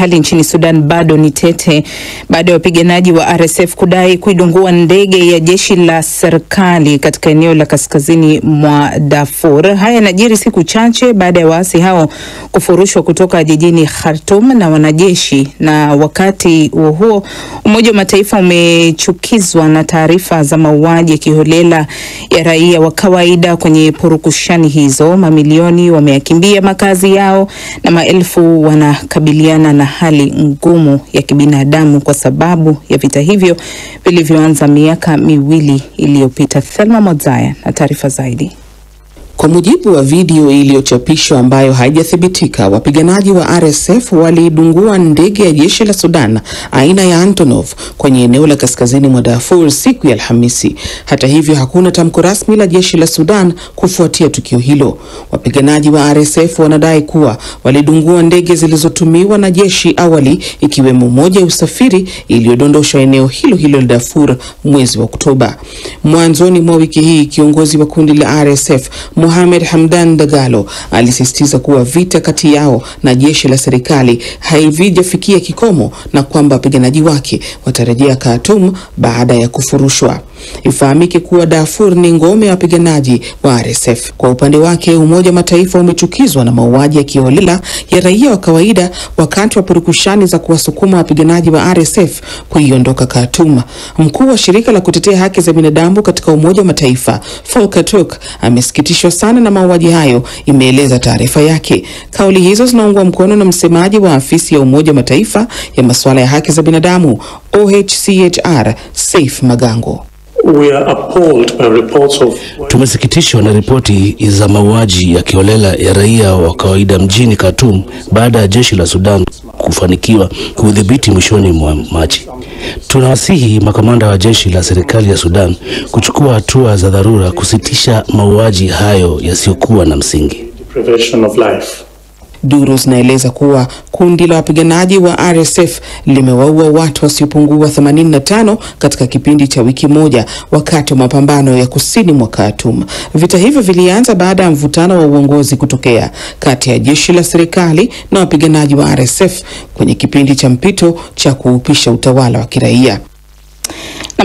hali nchini Sudan bado ni tete baada ya wapiganaji wa RSF kudai kuidungua ndege ya jeshi la serikali katika eneo la kaskazini mwa Darfur. Haya yanajiri siku chache baada ya waasi hao kufurushwa kutoka jijini Khartoum na wanajeshi, na wakati huo Umoja wa Mataifa umechukizwa na taarifa za mauaji ya kiholela ya raia wa kawaida kwenye purukushani hizo. Mamilioni wameyakimbia makazi yao na maelfu wanakabiliana na hali ngumu ya kibinadamu kwa sababu ya vita hivyo vilivyoanza miaka miwili iliyopita. Thelma Mozaya na taarifa zaidi. Kwa mujibu wa video iliyochapishwa ambayo haijathibitika, wapiganaji wa RSF walidungua ndege ya jeshi la Sudan aina ya Antonov kwenye eneo la kaskazini mwa Darfur siku ya Alhamisi. Hata hivyo, hakuna tamko rasmi la jeshi la Sudan kufuatia tukio hilo. Wapiganaji wa RSF wanadai kuwa walidungua ndege zilizotumiwa na jeshi awali, ikiwemo moja ya usafiri iliyodondoshwa eneo hilo hilo la Darfur mwezi wa Oktoba. Mwanzoni mwa wiki hii, kiongozi wa kundi la RSF Mohamed Hamdan Dagalo alisisitiza kuwa vita kati yao na jeshi la serikali haijafikia kikomo na kwamba wapiganaji wake watarejea Khartoum baada ya kufurushwa. Ifahamike kuwa Darfur ni ngome ya wapiganaji wa RSF. Kwa upande wake, Umoja wa Mataifa umechukizwa na mauaji ya kiholela ya raia wa kawaida wakati wa purukushani za kuwasukuma wapiganaji wa RSF kuiondoka Khartoum. Mkuu wa shirika la kutetea haki za binadamu katika Umoja wa Mataifa, Volker Turk, amesikitishwa sana na mauaji hayo, imeeleza taarifa yake. Kauli hizo zinaungwa mkono na msemaji wa afisi ya Umoja wa Mataifa ya masuala ya haki za binadamu OHCHR, Saif Magango. Tumesikitishwa na ripoti za mauaji ya kiholela ya raia wa kawaida mjini Khartoum baada ya jeshi la Sudan kufanikiwa kudhibiti mwishoni mwa Machi. Tunawasihi makamanda wa jeshi la serikali ya Sudan kuchukua hatua za dharura kusitisha mauaji hayo yasiyokuwa na msingi. Duru zinaeleza kuwa kundi la wapiganaji wa RSF limewaua watu wasiopungua 85 katika kipindi cha wiki moja wakati wa mapambano ya kusini mwa Khartoum. Vita hivyo vilianza baada ya mvutano wa uongozi kutokea kati ya jeshi la serikali na wapiganaji wa RSF kwenye kipindi cha mpito cha kuupisha utawala wa kiraia.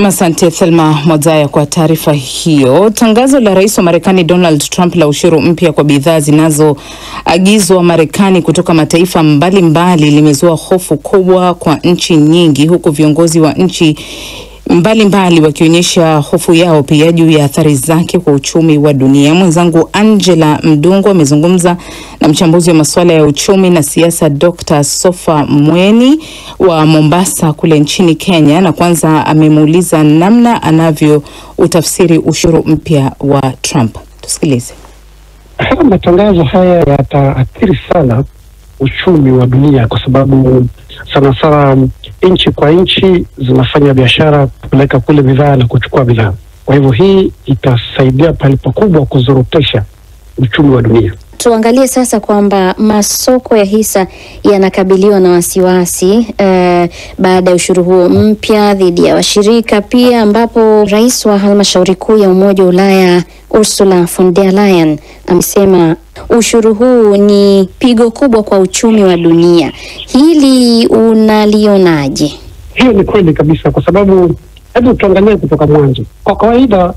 Asante Thelma Mozaya kwa taarifa hiyo. Tangazo la Rais wa Marekani Donald Trump la ushuru mpya kwa bidhaa zinazoagizwa Marekani kutoka mataifa mbalimbali limezua hofu kubwa kwa nchi nyingi, huku viongozi wa nchi mbalimbali wakionyesha hofu yao pia juu ya athari zake kwa uchumi wa dunia. Mwenzangu Angela Mdungu amezungumza na mchambuzi wa masuala ya uchumi na siasa Dr. Sofa Mweni wa Mombasa kule nchini Kenya, na kwanza amemuuliza namna anavyo utafsiri ushuru mpya wa Trump. Tusikilize. Matangazo haya yataathiri sana uchumi wa dunia kwa sababu sana nchi kwa nchi zinafanya biashara kupeleka kule bidhaa na kuchukua bidhaa. Kwa hivyo hii itasaidia pale pakubwa kuzorotesha uchumi wa dunia. Tuangalie sasa kwamba masoko ya hisa yanakabiliwa na wasiwasi baada ya ushuru huo mpya dhidi ya washirika pia, ambapo rais wa halmashauri kuu ya Umoja wa Ulaya Ursula von der Leyen amesema ushuru huu ni pigo kubwa kwa uchumi wa dunia. Hili unalionaje? Hiyo ni kweli kabisa, kwa sababu hebu tuangalie kutoka mwanzo. Kwa kawaida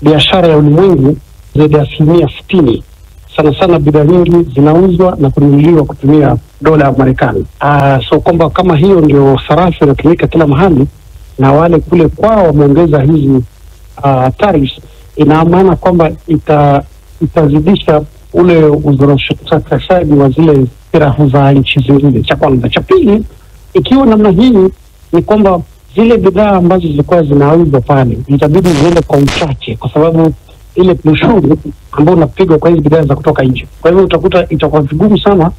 biashara ya ulimwengu zaidi ya 60% sana bidhaa nyingi zinauzwa na kununuliwa kutumia dola ya Marekani. So kwamba kama hiyo ndio sarafu inatumika kila mahali na wale kule kwao wameongeza hizi tariffs, ina maana kwamba itazidisha ule uzoroteshaji wa zile sarafu za nchi zingine. Cha kwanza. Cha pili, ikiwa namna hii ni kwamba zile bidhaa ambazo zilikuwa zinauzwa pale itabidi ziende kwa uchache, kwa sababu ile ushuru ambao unapigwa kwa hizi bidhaa za kutoka nje. Kwa hivyo utakuta itakuwa vigumu sana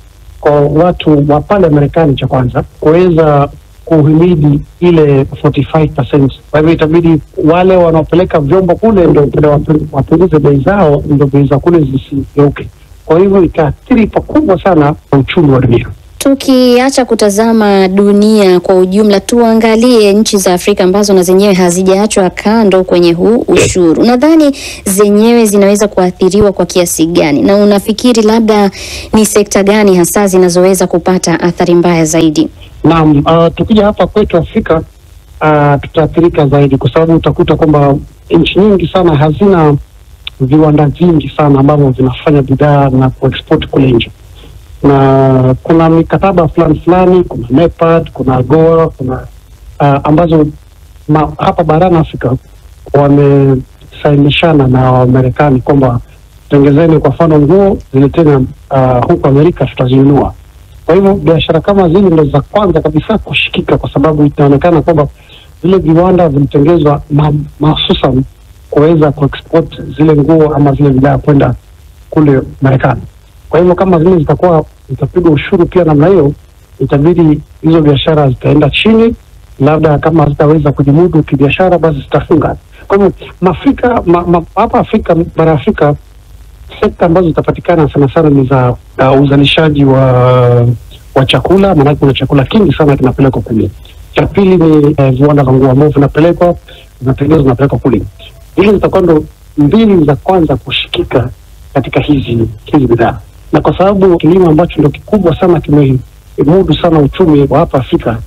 kwa watu wa pale Marekani, cha kwanza, kuweza kuhimidi ile 45%. Kwa hivyo itabidi wale wanaopeleka vyombo kule ndio wapunguze bei zao, ndio bei za kule zisigeuke. Kwa hivyo itaathiri pakubwa sana uchumi wa dunia. Tukiacha kutazama dunia kwa ujumla, tuangalie nchi za Afrika ambazo na zenyewe hazijaachwa kando kwenye huu ushuru. Nadhani zenyewe zinaweza kuathiriwa kwa kiasi gani, na unafikiri labda ni sekta gani hasa zinazoweza kupata athari mbaya zaidi? Naam, tukija hapa kwetu Afrika tutaathirika zaidi, kwa sababu utakuta kwamba nchi nyingi sana hazina viwanda vingi sana ambavyo vinafanya bidhaa na kuexport kule nje, na kuna mikataba fulani, kuna NEPAD, kuna AGOA, kuna ambazo hapa barani Afrika wamesainishana na Wamarekani kwamba tengezeni kwa mfano nguo zileteni huko Amerika, tutazinunua. Kwa hivyo biashara kama zile ndo za kwanza kabisa kushikika, kwa sababu itaonekana kwamba vile viwanda vilitengezwa mahususan kuweza kuexport zile nguo ama zile bidhaa kwenda kule Marekani. Kwa hivyo kama zile zitapigwa ushuru pia namna hiyo, itabidi hizo biashara zitaenda chini, labda kama zitaweza kujimudu kibiashara basi zitafunga. Kwa hivyo hapa Afrika, bara Afrika, sekta ambazo zitapatikana sana sana ni za uzalishaji wa chakula, maana kuna chakula kingi sana kinapelekwa kule. Cha pili ni viwanda vya nguo ambavyo vinatengenezwa napelekwa kule. Hizo zitakuwa ndo mbili za kwanza kushikika katika hizi bidhaa, na kwa sababu kilimo ambacho ndo kikubwa sana kimemudu sana uchumi wa hapa Afrika,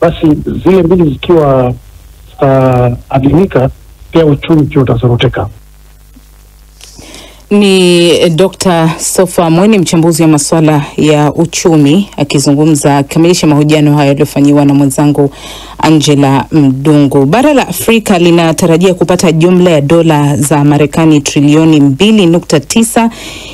basi zile mbili zikiwa zitaadimika, pia uchumi pia utazoroteka. Ni Dr. Sofa Mweni, mchambuzi wa masuala ya uchumi, akikamilisha mahojiano hayo yaliyofanyiwa na mwenzangu Angela Mdungu. Bara la Afrika linatarajia kupata jumla ya dola za Marekani trilioni 2.9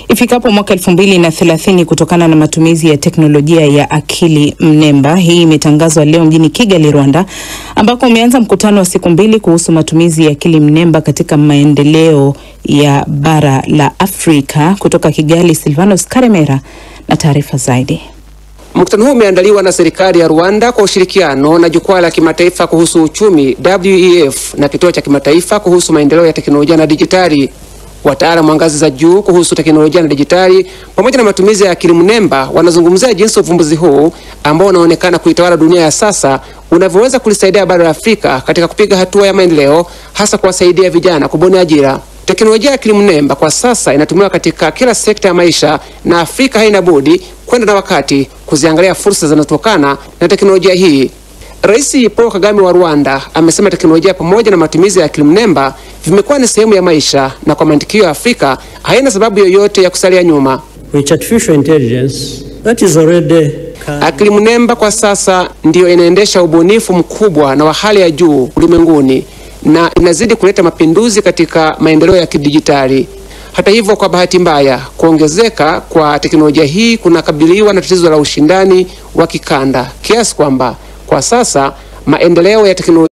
ifikapo mwaka 2030 kutokana na matumizi ya teknolojia ya akili mnemba. Hii imetangazwa leo mjini Kigali, Rwanda, ambako umeanza mkutano wa siku 2 kuhusu matumizi ya akili mnemba katika maendeleo ya bara la Afrika. Kutoka Kigali, Silvanos Karemera na taarifa zaidi. Mkutano huu umeandaliwa na serikali ya Rwanda kwa ushirikiano na jukwaa la kimataifa kuhusu uchumi WEF na kituo cha kimataifa kuhusu maendeleo ya teknolojia na dijitali. Wataalamu wa ngazi za juu kuhusu teknolojia na dijitali pamoja na matumizi ya akili mnemba wanazungumzia jinsi uvumbuzi huu ambao unaonekana kuitawala dunia ya sasa unavyoweza kulisaidia bara la Afrika katika kupiga hatua ya maendeleo, hasa kuwasaidia vijana kubuni ajira. Teknolojia ya akili mnemba kwa sasa inatumiwa katika kila sekta ya maisha, na Afrika haina budi kwenda na wakati kuziangalia fursa zinazotokana na teknolojia hii. Rais Paul Kagame wa Rwanda amesema teknolojia pamoja na matumizi ya akili mnemba vimekuwa ni sehemu ya maisha, na kwa mantikio ya Afrika haina sababu yoyote ya kusalia nyuma. Akili mnemba kwa sasa ndiyo inaendesha ubunifu mkubwa na wa hali ya juu ulimwenguni, na inazidi kuleta mapinduzi katika maendeleo ya kidijitali. Hata hivyo, kwa bahati mbaya, kuongezeka kwa teknolojia hii kunakabiliwa na tatizo la ushindani wa kikanda, kiasi kwamba kwa sasa maendeleo ya teknolojia